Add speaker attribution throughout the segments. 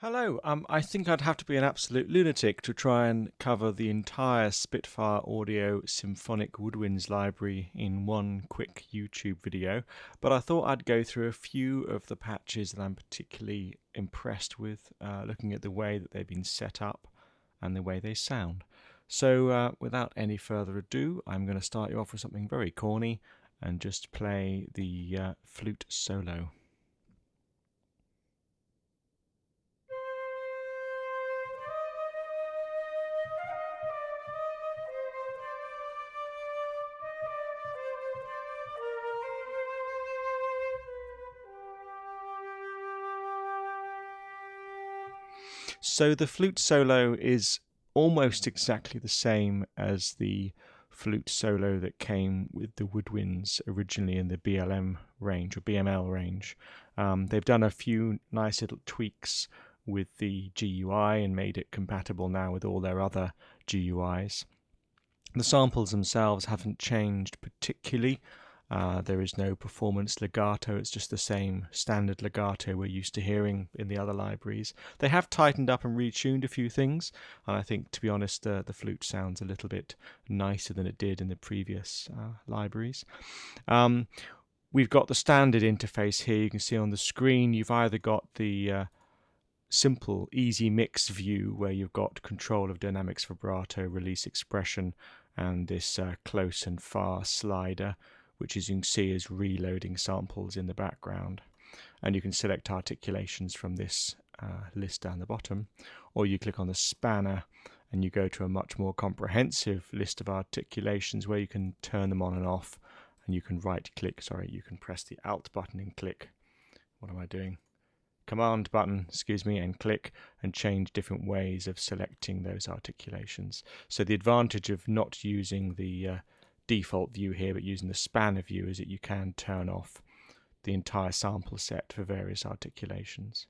Speaker 1: Hello. I think I'd have to be an absolute lunatic to try and cover the entire Spitfire Audio Symphonic Woodwinds library in one quick YouTube video, but I thought I'd go through a few of the patches that I'm particularly impressed with, looking at the way that they've been set up and the way they sound. So without any further ado, I'm going to start you off with something very corny and just play the flute solo. So the flute solo is almost exactly the same as the flute solo that came with the woodwinds originally in the BLM range or BML range. They've done a few nice little tweaks with the GUI and made it compatible now with all their other GUIs. The samples themselves haven't changed particularly. There is no performance legato, it's just the same standard legato we're used to hearing in the other libraries. They have tightened up and retuned a few things, and I think, to be honest, the flute sounds a little bit nicer than it did in the previous libraries. We've got the standard interface here. You can see on the screen you've either got the simple, easy mix view where you've got control of dynamics, vibrato, release expression, and this close and far slider, which as you can see is reloading samples in the background. And you can select articulations from this list down the bottom, or you click on the spanner and you go to a much more comprehensive list of articulations where you can turn them on and off, and you can you can press the Alt button and click. What am I doing? Command button, and click and change different ways of selecting those articulations. So the advantage of not using the default view here but using the spanner view is that you can turn off the entire sample set for various articulations,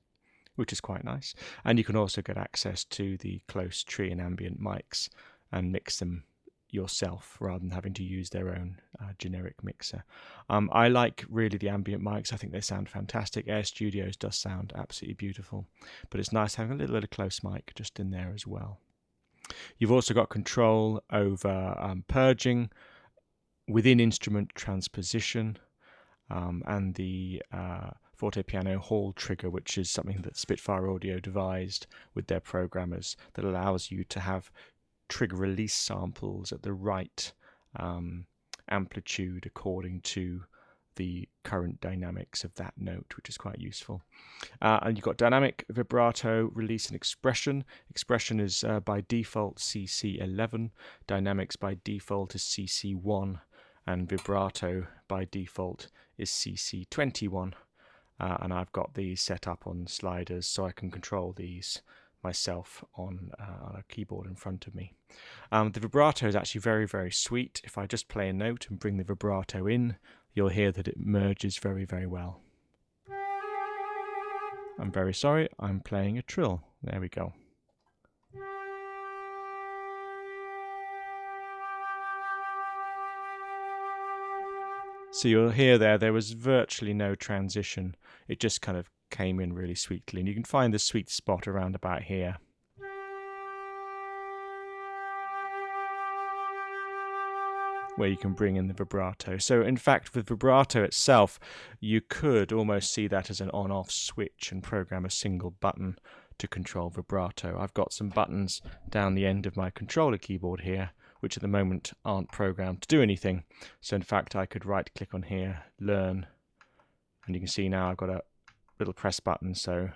Speaker 1: which is quite nice. And you can also get access to the close tree and ambient mics and mix them yourself rather than having to use their own generic mixer. I like really the ambient mics. I think they sound fantastic. Air Studios does sound absolutely beautiful, but it's nice having a little bit of close mic just in there as well. You've also got control over purging within instrument transposition and the forte piano hall trigger, which is something that Spitfire Audio devised with their programmers that allows you to have trigger release samples at the right amplitude according to the current dynamics of that note, which is quite useful. And you've got dynamic, vibrato, release, and expression. Expression is by default CC11, dynamics by default is CC1, and vibrato by default is CC21. And I've got these set up on sliders so I can control these myself on a keyboard in front of me. The vibrato is actually very, very sweet. If I just play a note and bring the vibrato in, you'll hear that it merges very, very well. I'm very sorry, I'm playing a trill. There we go. So you'll hear there was virtually no transition. It just kind of came in really sweetly, and you can find the sweet spot around about here. Where you can bring in the vibrato. So in fact, with vibrato itself, you could almost see that as an on-off switch and program a single button to control vibrato. I've got some buttons down the end of my controller keyboard here, which at the moment aren't programmed to do anything. So in fact, I could right click on here, learn, and you can see now I've got a little press button, so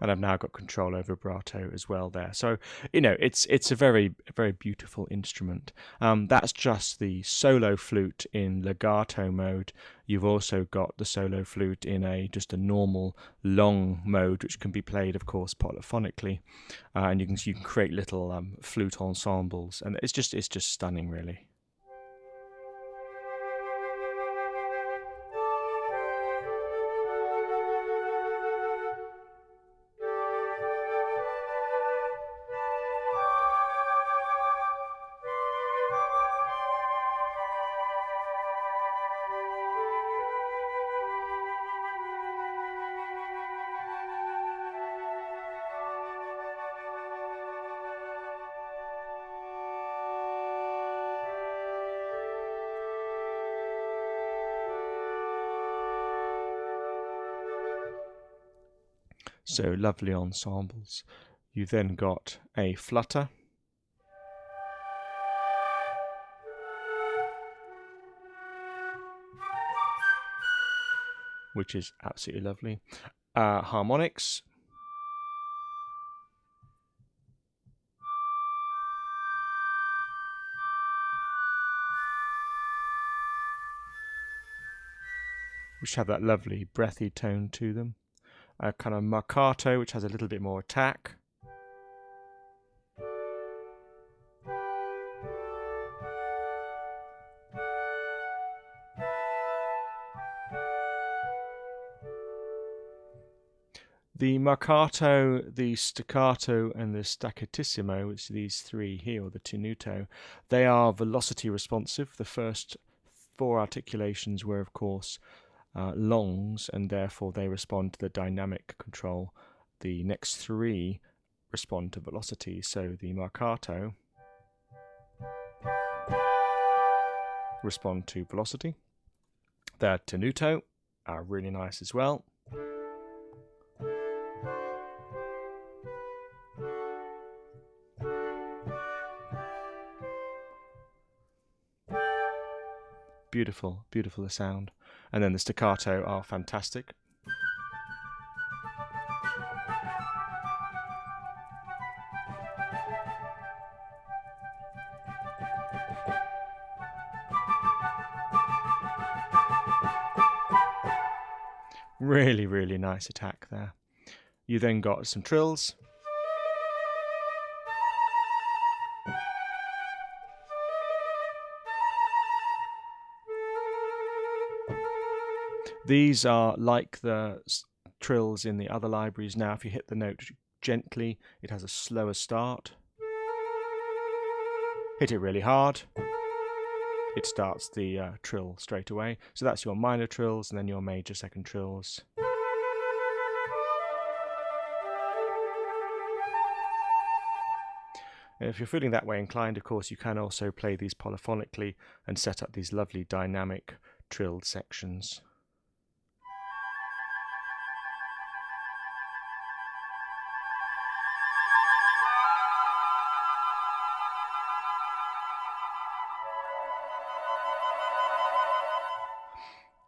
Speaker 1: and I've now got control over vibrato as well there. So, you know, it's a very, very beautiful instrument. That's just the solo flute in legato mode. You've also got the solo flute in just a normal long mode, which can be played, of course, polyphonically, and you can create little flute ensembles, and it's just stunning, really. So lovely ensembles. You've then got a flutter, which is absolutely lovely. Harmonics, which have that lovely breathy tone to them. A kind of marcato, which has a little bit more attack. The marcato, the staccato, and the staccatissimo, which are these three here, or the tenuto, they are velocity responsive. The first 4 articulations were, of course, longs, and therefore they respond to the dynamic control. The next 3 respond to velocity. So the marcato respond to velocity. The tenuto are really nice as well. Beautiful, beautiful the sound. And then the staccato are fantastic. Really, really nice attack there. You then got some trills. These are like the trills in the other libraries. Now, if you hit the note gently, it has a slower start. Hit it really hard, it starts the trill straight away. So that's your minor trills and then your major second trills. And if you're feeling that way inclined, of course, you can also play these polyphonically and set up these lovely dynamic trilled sections.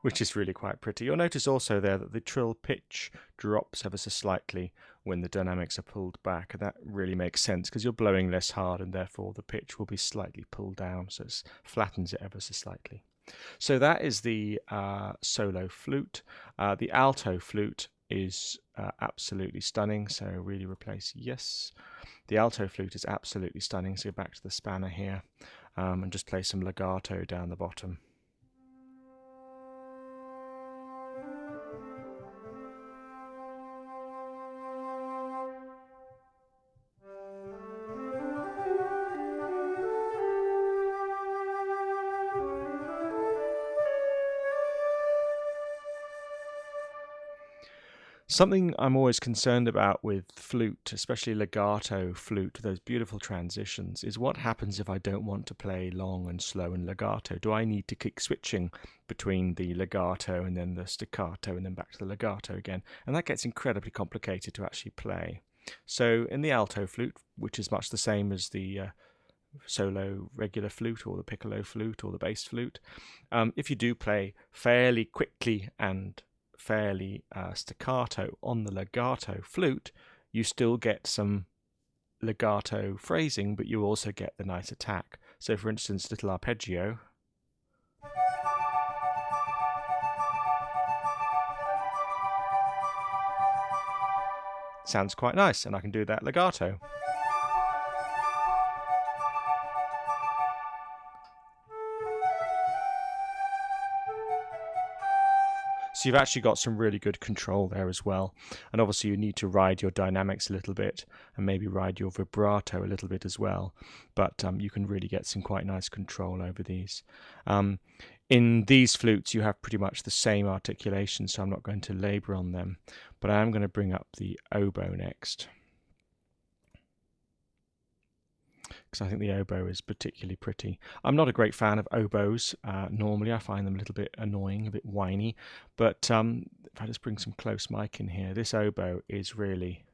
Speaker 1: Which is really quite pretty. You'll notice also there that the trill pitch drops ever so slightly when the dynamics are pulled back, and that really makes sense because you're blowing less hard and therefore the pitch will be slightly pulled down, so it flattens it ever so slightly. So that is the solo flute. The alto flute is absolutely stunning, so really replace yes. The alto flute is absolutely stunning, so go back to the spanner here and just play some legato down the bottom. Something I'm always concerned about with flute, especially legato flute, those beautiful transitions, is what happens if I don't want to play long and slow and legato? Do I need to keep switching between the legato and then the staccato and then back to the legato again? And that gets incredibly complicated to actually play. So in the alto flute, which is much the same as the solo regular flute or the piccolo flute or the bass flute, if you do play fairly quickly and fairly staccato on the legato flute, you still get some legato phrasing, but you also get the nice attack. So for instance, little arpeggio sounds quite nice, and I can do that legato. So you've actually got some really good control there as well. And obviously you need to ride your dynamics a little bit and maybe ride your vibrato a little bit as well. But you can really get some quite nice control over these. In these flutes you have pretty much the same articulation, so I'm not going to labour on them. But I am going to bring up the oboe next. because I think the oboe is particularly pretty. I'm not a great fan of oboes. Normally I find them a little bit annoying, a bit whiny, but if I just bring some close mic in here, this oboe is really...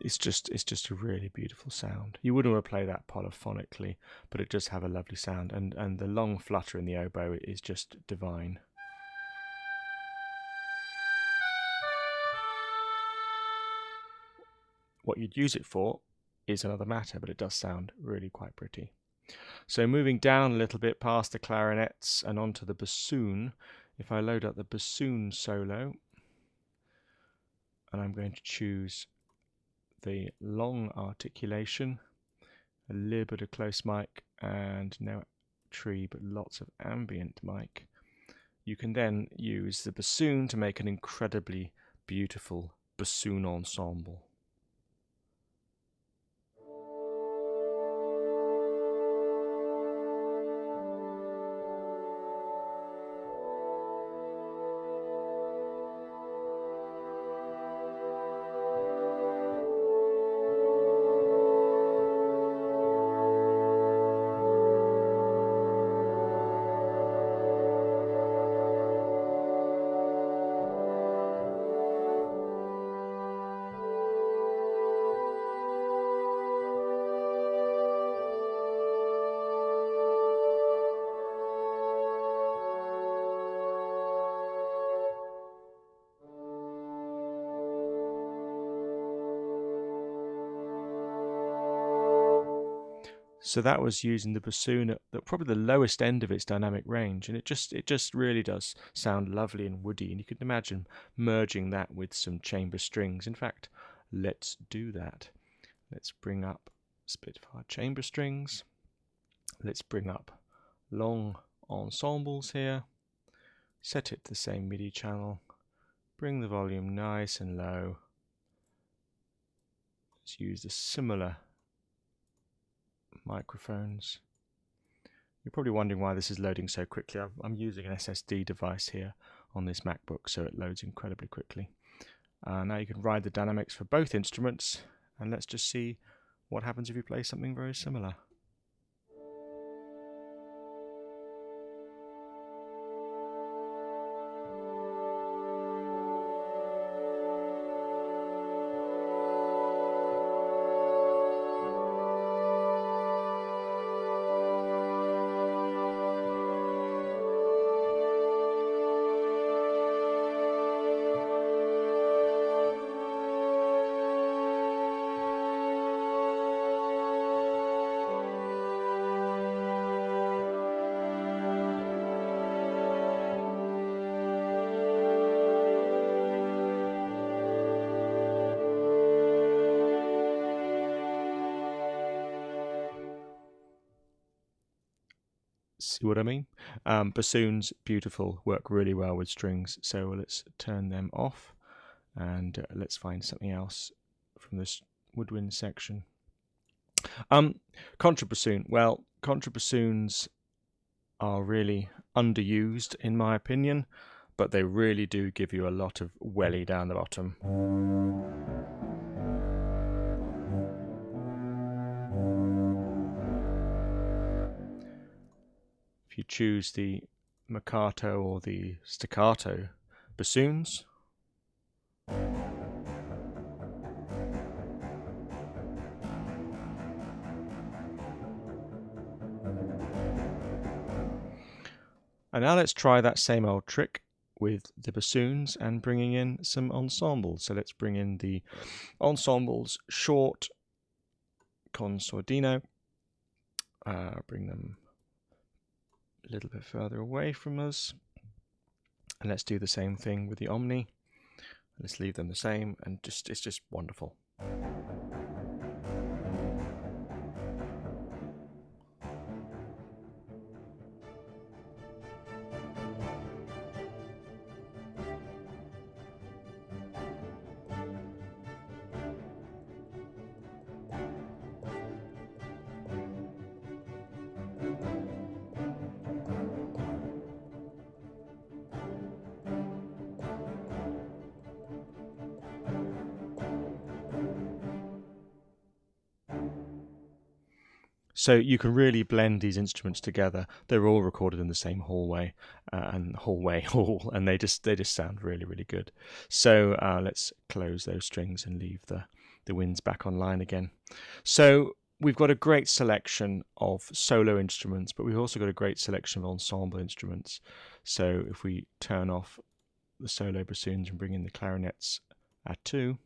Speaker 1: It's just a really beautiful sound. You wouldn't want to play that polyphonically, but it does have a lovely sound, and the long flutter in the oboe is just divine. What you'd use it for is another matter, but it does sound really quite pretty. So moving down a little bit past the clarinets and onto the bassoon, if I load up the bassoon solo, and I'm going to choose the long articulation, a little bit of close mic and no tree but lots of ambient mic, you can then use the bassoon to make an incredibly beautiful bassoon ensemble. So that was using the bassoon at probably the lowest end of its dynamic range, and it just really does sound lovely and woody, and you could imagine merging that with some chamber strings. In fact, let's do that. Let's bring up Spitfire chamber strings. Let's bring up long ensembles here. Set it to the same MIDI channel. Bring the volume nice and low. Let's use a similar microphones. You're probably wondering why this is loading so quickly. I'm using an SSD device here on this MacBook, so it loads incredibly quickly. Now you can ride the dynamics for both instruments, and let's just see what happens if you play something very similar. See what I mean? Bassoons, beautiful, work really well with strings, so let's turn them off and let's find something else from this woodwind section. Contrabassoon. Well, contrabassoons are really underused in my opinion, but they really do give you a lot of welly down the bottom. If you choose the Mercato or the staccato bassoons, and now let's try that same old trick with the bassoons and bringing in some ensembles. So let's bring in the ensembles short con sordino, bring them a little bit further away from us, And let's do the same thing with the Omni. Let's leave them the same, and it's just wonderful. So you can really blend these instruments together. They're all recorded in the same hall, and they just sound really, really good. So let's close those strings and leave the winds back online again. So we've got a great selection of solo instruments, but we've also got a great selection of ensemble instruments. So if we turn off the solo bassoons and bring in the clarinets at 2,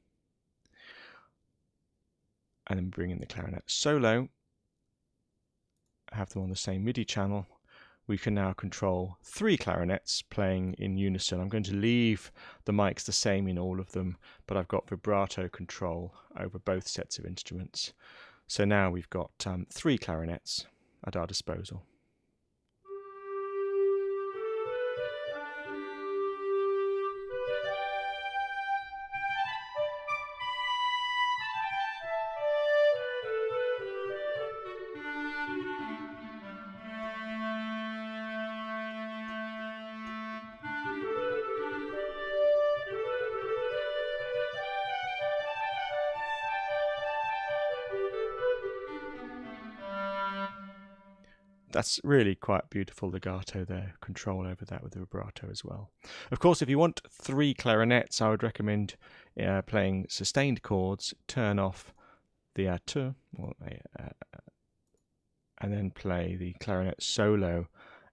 Speaker 1: and then bring in the clarinet solo, have them on the same MIDI channel, we can now control 3 clarinets playing in unison. I'm going to leave the mics the same in all of them, but I've got vibrato control over both sets of instruments. So now we've got 3 clarinets at our disposal. That's really quite beautiful legato there, control over that with the vibrato as well. Of course, if you want 3 clarinets, I would recommend playing sustained chords, turn off the Alto, and then play the clarinet solo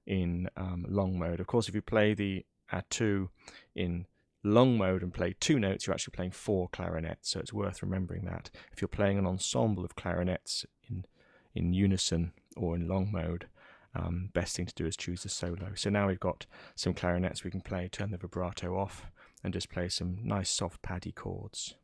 Speaker 1: in long mode. Of course, if you play the Alto in long mode and play 2 notes, you're actually playing 4 clarinets, so it's worth remembering that. If you're playing an ensemble of clarinets in unison or in long mode, best thing to do is choose a solo. So now we've got some clarinets we can play, turn the vibrato off, and just play some nice soft paddy chords.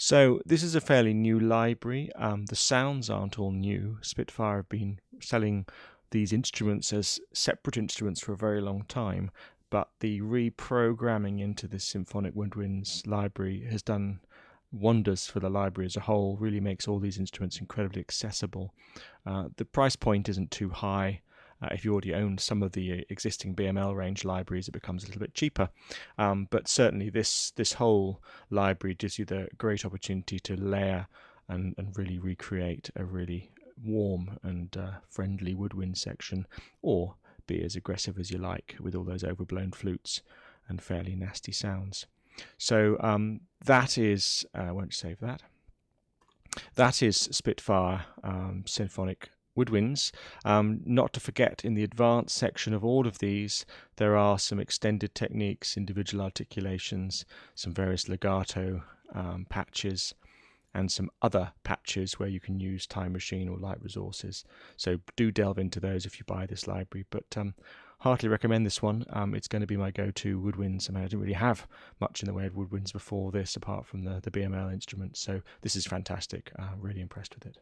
Speaker 1: So this is a fairly new library. The sounds aren't all new. Spitfire have been selling these instruments as separate instruments for a very long time, but the reprogramming into the Symphonic Woodwinds library has done wonders for the library as a whole, really makes all these instruments incredibly accessible. The price point isn't too high. If you already own some of the existing BML range libraries, it becomes a little bit cheaper. But certainly this whole library gives you the great opportunity to layer and really recreate a really warm and friendly woodwind section, or be as aggressive as you like with all those overblown flutes and fairly nasty sounds. So that is, I won't save that. That is Spitfire Symphonic Woodwinds. Not to forget, in the advanced section of all of these, there are some extended techniques, individual articulations, some various legato patches, and some other patches where you can use Time Machine or Light Resources. So do delve into those if you buy this library. But heartily recommend this one. It's going to be my go-to woodwinds. I mean, I didn't really have much in the way of woodwinds before this, apart from the BML instruments. So this is fantastic. Really impressed with it.